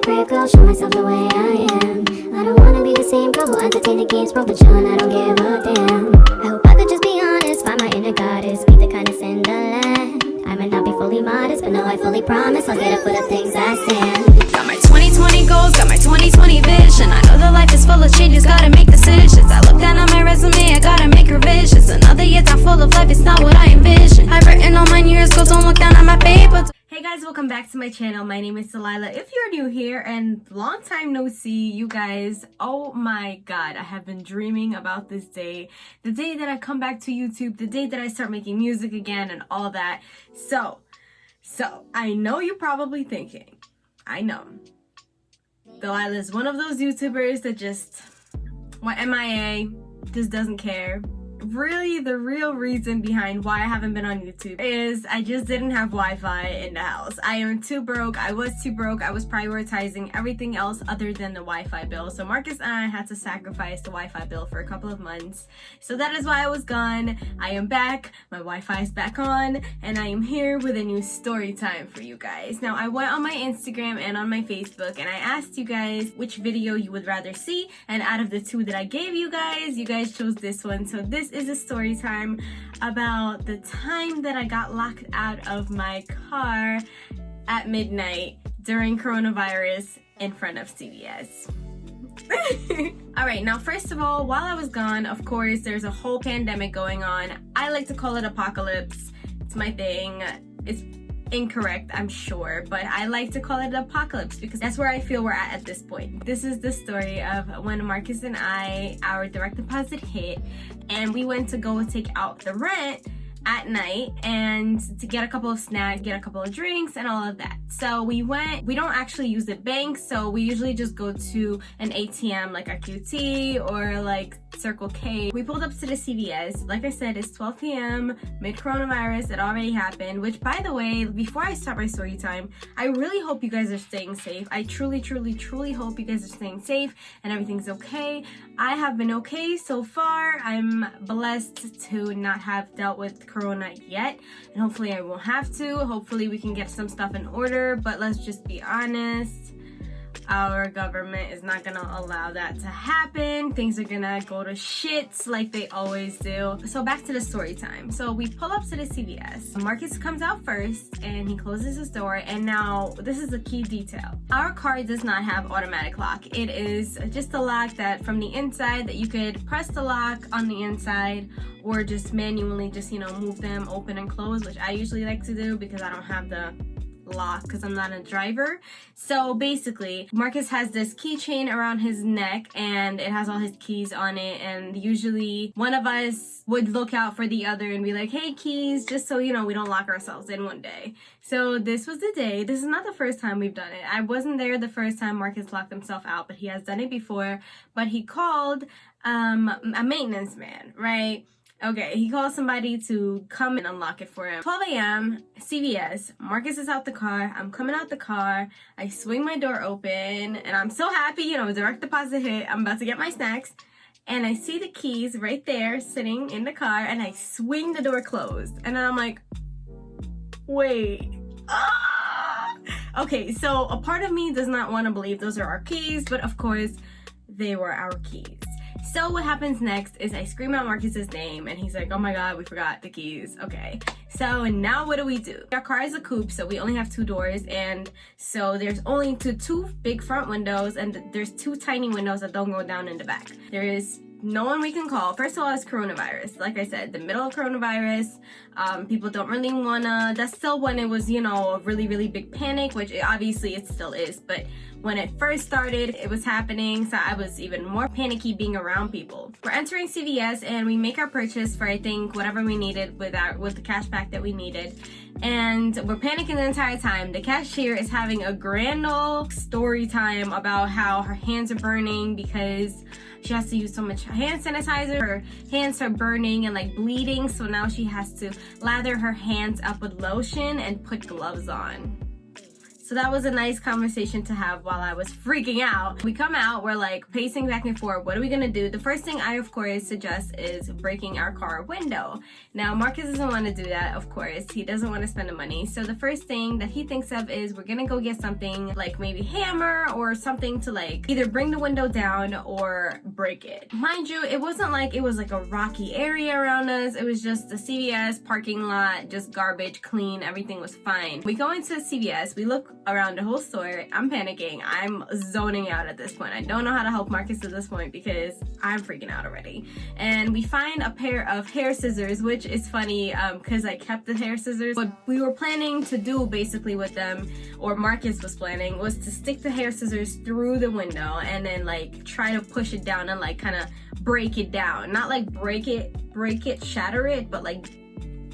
crib, girl, show myself the way I am. I don't wanna be the same girl who entertain the games, smoke the chillin', I don't give a damn. I hope I could just be honest, find my inner goddess, be the kind of Cinderland. I might not be fully modest, but no, I fully promise I'll get up for the things I stand. Got my 2020 goals, got my 2020 vision. I know that life is full of changes, gotta make decisions. I look down on my resume, I gotta make revisions. Another year down full of life, it's not what I envisioned. I've written all my years goals, don't look down on my paper. Hey guys, welcome back to my channel. My name is Delilah. If you're new here and long time no see, you guys, oh my god, I have been dreaming about this day. The day that I come back to YouTube, the day that I start making music again and all that. So I know you're probably thinking, I know, Delilah is one of those YouTubers that just went MIA, just doesn't care. Really, the real reason behind why I haven't been on YouTube is I just didn't have Wi-Fi in the house. I am too broke. I was too broke. I was prioritizing everything else other than the Wi-Fi bill. So Marcus and I had to sacrifice the Wi-Fi bill for a couple of months. So that is why I was gone. I am back. My Wi-Fi is back on, and I am here with a new story time for you guys. Now, I went on my Instagram and on my Facebook, and I asked you guys which video you would rather see, and out of the two that I gave you guys chose this one. So this is a story time about the time that I got locked out of my car at midnight during coronavirus in front of CVS. Alright, now first of all, while I was gone, of course, there's a whole pandemic going on. I like to call it apocalypse. It's my thing. It's incorrect, I'm sure, but I like to call it apocalypse because that's where I feel we're at this point. This is the story of when Marcus and I, our direct deposit hit, and we went to go take out the rent at night and to get a couple of snacks, get a couple of drinks and all of that. So we don't actually use the bank, so we usually just go to an ATM like a QT or like Circle K. We pulled up to the CVS. Like I said, it's 12 p.m. mid-coronavirus. It already happened, which by the way, before I start my story time, I really hope you guys are staying safe. I truly hope you guys are staying safe and everything's okay. I have been okay so far. I'm blessed to not have dealt with corona yet, and hopefully I won't have to. Hopefully we can get some stuff in order, but let's just be honest, our government is not gonna allow that to happen. Things are gonna go to shit like they always do. So back to the story time. So we pull up to the CVS. Marcus comes out first and he closes his door, and now this is a key detail. Our car does not have automatic lock. It is just a lock that from the inside that you could press the lock on the inside or just manually just, you know, move them open and close, which I usually like to do because I don't have the lock because I'm not a driver. So basically, Marcus has this keychain around his neck and it has all his keys on it, and usually one of us would look out for the other and be like, hey, keys, just so you know we don't lock ourselves in one day. So this was the day. This is not the first time we've done it. I wasn't there the first time Marcus locked himself out, but he has done it before. But he called a maintenance man, right? Okay, he called somebody to come and unlock it for him. 12 a.m., CVS, Marcus is out the car, I'm coming out the car, I swing my door open, and I'm so happy, you know, direct deposit hit, I'm about to get my snacks, and I see the keys right there sitting in the car, and I swing the door closed, and then I'm like, wait, Okay, so a part of me does not want to believe those are our keys, but of course, they were our keys. So what happens next is I scream out Marcus's name and he's like, oh my god, we forgot the keys. Okay, so now what do? Our car is a coupe, so we only have 2 doors, and so there's only two big front windows and there's 2 tiny windows that don't go down in the back. There is no one we can call. First of all, it's coronavirus. Like I said, the middle of coronavirus, people don't really wanna, that's still when it was, you know, a really big panic, which obviously it still is, but when it first started, it was happening, so I was even more panicky being around people. We're entering CVS and we make our purchase for, I think, whatever we needed with the cash back that we needed, and we're panicking the entire time. The cashier is having a grand old story time about how her hands are burning because she has to use so much hand sanitizer. Her hands are burning and like bleeding, so now she has to lather her hands up with lotion and put gloves on. So that was a nice conversation to have while I was freaking out. We come out, we're like pacing back and forth. What are we gonna do? The first thing I, of course, suggest is breaking our car window. Now, Marcus doesn't want to do that, of course. He doesn't want to spend the money. So the first thing that he thinks of is we're gonna go get something like maybe hammer or something to like either bring the window down or break it. Mind you, it wasn't like it was like a rocky area around us. It was just a CVS parking lot, just garbage, clean, everything was fine. We go into CVS, we look around the whole store. I'm panicking. I'm zoning out at this point. I don't know how to help Marcus at this point because I'm freaking out already. And we find a pair of hair scissors, which is funny because I kept the hair scissors. What we were planning to do basically with them, or Marcus was planning, was to stick the hair scissors through the window and then like try to push it down and like kind of break it down. Not like break it, shatter it, but like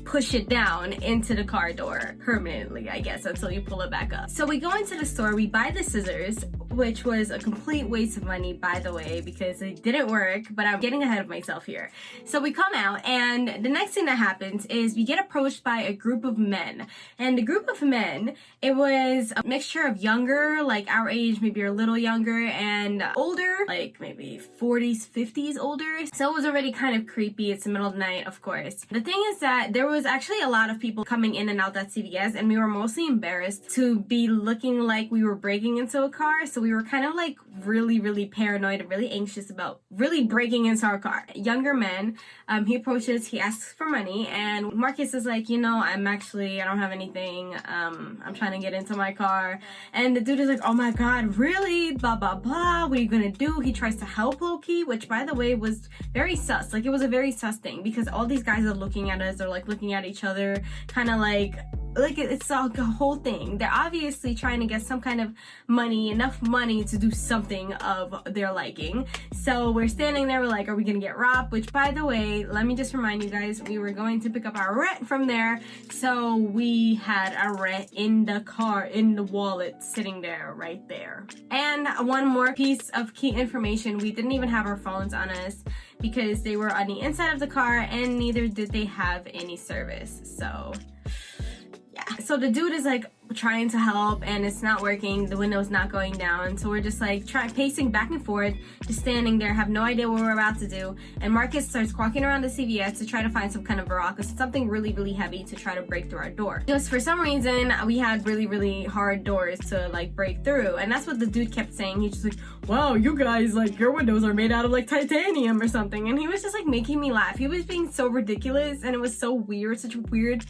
push it down into the car door permanently, I guess, until you pull it back up. So we go into the store, we buy the scissors, which was a complete waste of money, by the way, because it didn't work, but I'm getting ahead of myself here. So we come out, and the next thing that happens is we get approached by a group of men. And the group of men, it was a mixture of younger, like our age, maybe a little younger, and older, like maybe 40s, 50s older. So it was already kind of creepy. It's the middle of the night, of course. The thing is that there was actually a lot of people coming in and out that CVS, and we were mostly embarrassed to be looking like we were breaking into a car. So we were kind of like really paranoid and really anxious about really breaking into our car. Younger men, he approaches, he asks for money, and Marcus is like, you know, I don't have anything. I'm trying to get into my car. And the dude is like, oh my God, really? Blah, blah, blah. What are you gonna do? He tries to help low-key, which by the way was very sus. Like it was a very sus thing because all these guys are looking at us, they're like looking at each other, kind of like it's a whole thing. They're obviously trying to get some kind of money, enough money to do something of their liking. So we're standing there, we're like, are we gonna get robbed? Which, by the way, let me just remind you guys, we were going to pick up our rent from there. So we had our rent in the car, in the wallet, sitting there, right there. And one more piece of key information, we didn't even have our phones on us because they were on the inside of the car, and neither did they have any service. So yeah, so the dude is like trying to help and it's not working, the window's not going down, so we're just like pacing back and forth, just standing there, have no idea what we're about to do. And Marcus starts walking around the CVS to try to find some kind of rock or something really heavy to try to break through our door, because for some reason we had really hard doors to like break through. And that's what the dude kept saying. He's just like, wow, you guys, like your windows are made out of like titanium or something. And he was just like making me laugh. He was being so ridiculous and it was so weird, such a weird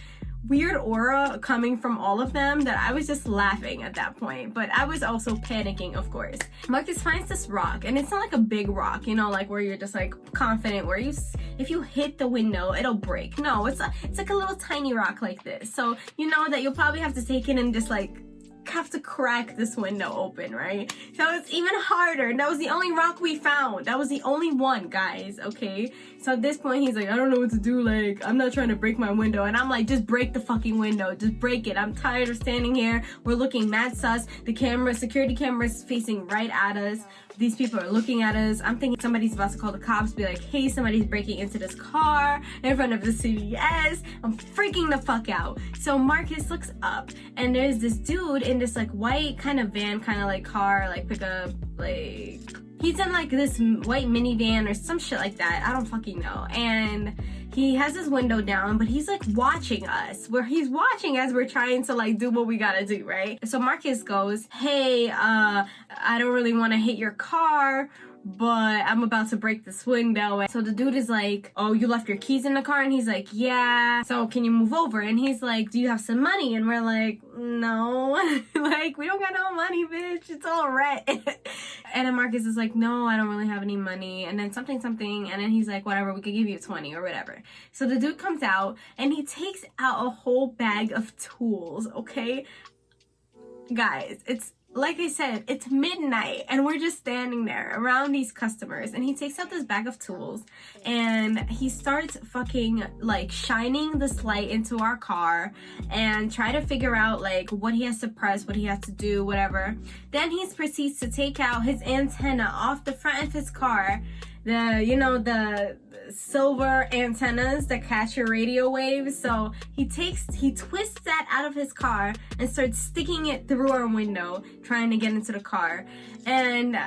aura coming from all of them that I was just laughing at that point. But I was also panicking, of course. Marcus finds this rock, and it's not like a big rock, you know, like where you're just like confident, where if you hit the window it'll break. No, it's like a little tiny rock like this. So you know that you'll probably have to take it and just like have to crack this window open, right? So it's even harder. And that was the only rock we found. That was the only one, guys, okay? So at this point, he's like, I don't know what to do. Like, I'm not trying to break my window. And I'm like, just break the fucking window. Just break it. I'm tired of standing here. We're looking mad sus. The security camera is facing right at us. These people are looking at us. I'm thinking somebody's about to call the cops, be like, hey, somebody's breaking into this car in front of the CVS. I'm freaking the fuck out. So Marcus looks up, and there's this dude in this like white kind of van, kind of like car, like pickup, like he's in like this white minivan or some shit like that. I don't fucking know. And he has his window down, but he's like watching us, where he's watching as we're trying to like do what we gotta do, right? So Marcus goes, hey, I don't really want to hit your car, but I'm about to break this window. And so the dude is like, oh, you left your keys in the car? And he's like, yeah, so can you move over? And he's like, do you have some money? And we're like, no. Like, we don't got no money, bitch, it's all right. And then Marcus is like, no, I don't really have any money. And then something, and then he's like, whatever, we could give you 20 or whatever. So the dude comes out and he takes out a whole bag of tools, okay? Guys, it's like I said, it's midnight and we're just standing there around these customers, and he takes out this bag of tools and he starts fucking like shining this light into our car and try to figure out like what he has to press, what he has to do, whatever. Then he proceeds to take out his antenna off the front of his car the silver antennas that catch your radio waves. So he twists that out of his car and starts sticking it through our window, trying to get into the car. And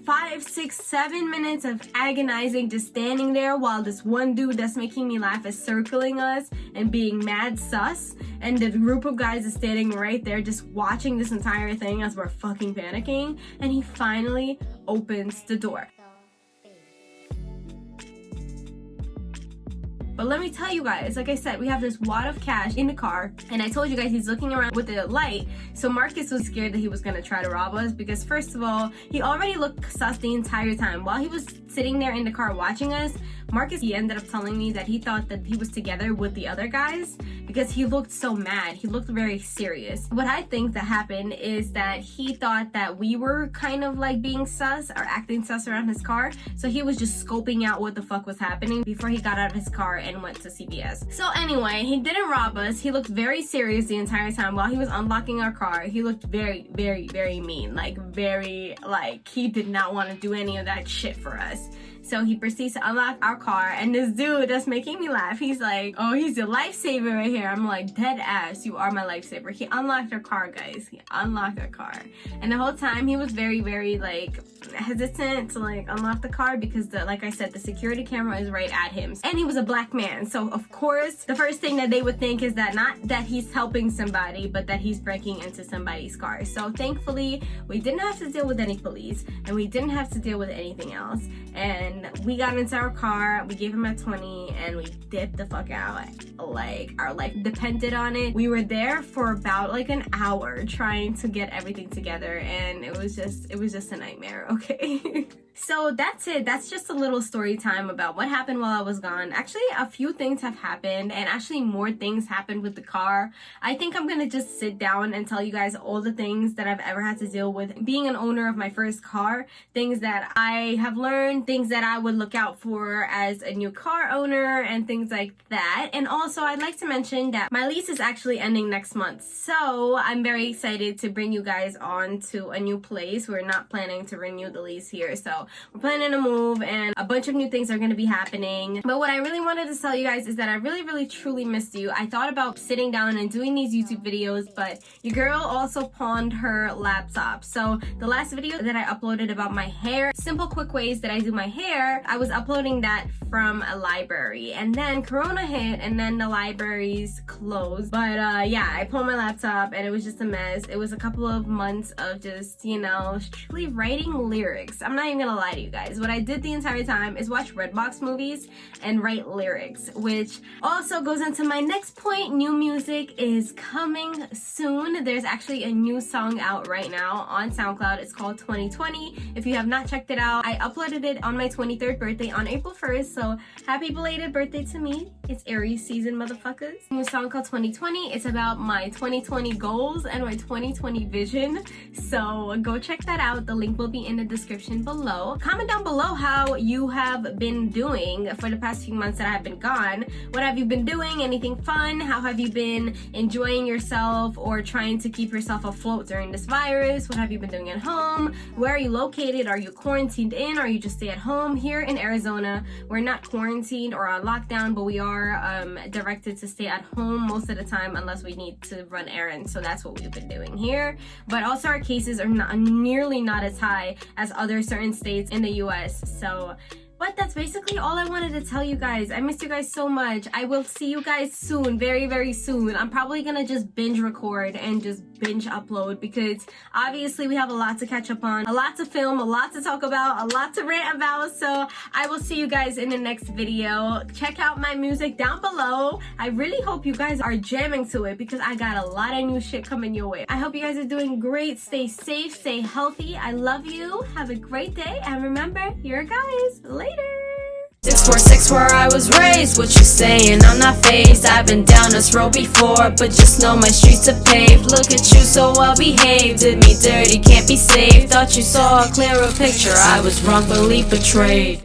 5, 6, 7 minutes of agonizing, just standing there while this one dude that's making me laugh is circling us and being mad sus. And the group of guys is standing right there just watching this entire thing as we're fucking panicking. And he finally opens the door. But let me tell you guys, like I said, we have this wad of cash in the car, and I told you guys he's looking around with the light. So Marcus was scared that he was gonna try to rob us because, first of all, he already looked sus the entire time. While he was sitting there in the car watching us, Marcus, he ended up telling me that he thought that he was together with the other guys because he looked so mad. He looked very serious. What I think that happened is that he thought that we were kind of like being sus or acting sus around his car. So he was just scoping out what the fuck was happening before he got out of his car and went to CVS. So anyway, he didn't rob us. He looked very serious the entire time. While he was unlocking our car, he looked very, very, very mean. Like he did not want to do any of that shit for us. So he proceeds to unlock our car, and this dude that's making me laugh, he's like, oh, he's your lifesaver right here. I'm like, dead ass, you are my lifesaver. He unlocked our car, guys. He unlocked our car. And the whole time he was very, very like hesitant to like unlock the car because like I said, the security camera is right at him. And he was a black man. So of course, the first thing that they would think is that not that he's helping somebody, but that he's breaking into somebody's car. So thankfully, we didn't have to deal with any police, and we didn't have to deal with anything else. And we got into our car, we gave him a 20, and we dipped the fuck out. Like our life depended on it. We were there for about like an hour trying to get everything together, and it was just a nightmare, okay? So that's it. That's just a little story time about what happened while I was gone. Actually, a few things have happened, and actually more things happened with the car. I think I'm gonna just sit down and tell you guys all the things that I've ever had to deal with being an owner of my first car, things that I have learned, things that I would look out for as a new car owner, and things like that. And also, I'd like to mention that my lease is actually ending next month, so I'm very excited to bring you guys on to a new place. We're not planning to renew the lease here, so we're planning to move, and a bunch of new things are going to be happening. But what I really wanted to tell you guys is that I really, really, truly missed you. I thought about sitting down and doing these YouTube videos, but your girl also pawned her laptop. So the last video that I uploaded about my hair, simple, quick ways that I do my hair, I was uploading that from a library. And then Corona hit, and then the libraries closed. But yeah, I pulled my laptop, and it was just a mess. It was a couple of months of just, strictly writing lyrics. I'm not even gonna lie to you guys. What I did the entire time is watch Redbox movies and write lyrics, which also goes into my next point. New music is coming soon. There's actually a new song out right now on SoundCloud. It's called 2020. If you have not checked it out, I uploaded it on my 23rd birthday on April 1st, so happy belated birthday to me. It's Aries season, motherfuckers. New song called 2020. It's about my 2020 goals and my 2020 vision, so go check that out. The link will be in the description below. Comment down below how you have been doing for the past few months that I have been gone. What have you been doing? Anything fun? How have you been enjoying yourself or trying to keep yourself afloat during this virus? What have you been doing at home? Where are you located? Are you quarantined in, or you just stay at home? Here in Arizona, we're not quarantined or on lockdown, but we are directed to stay at home most of the time unless we need to run errands. So that's what we've been doing here. But also our cases are nearly not as high as other certain states in the US. So but that's basically all I wanted to tell you guys. I missed you guys so much. I will see you guys soon, very, very soon. I'm probably gonna just binge record and just binge upload because obviously we have a lot to catch up on, a lot to film, a lot to talk about, a lot to rant about. So I will see you guys in the next video. Check out my music down below. I really hope you guys are jamming to it because I got a lot of new shit coming your way. I hope you guys are doing great. Stay safe, stay healthy. I love you. Have a great day. And remember, here guys, later. 646 where I was raised, what you saying? I'm not phased. I've been down this road before, but just know my streets are paved. Look at you, so well behaved. Did me dirty, can't be saved. Thought you saw a clearer picture, I was wrongfully betrayed.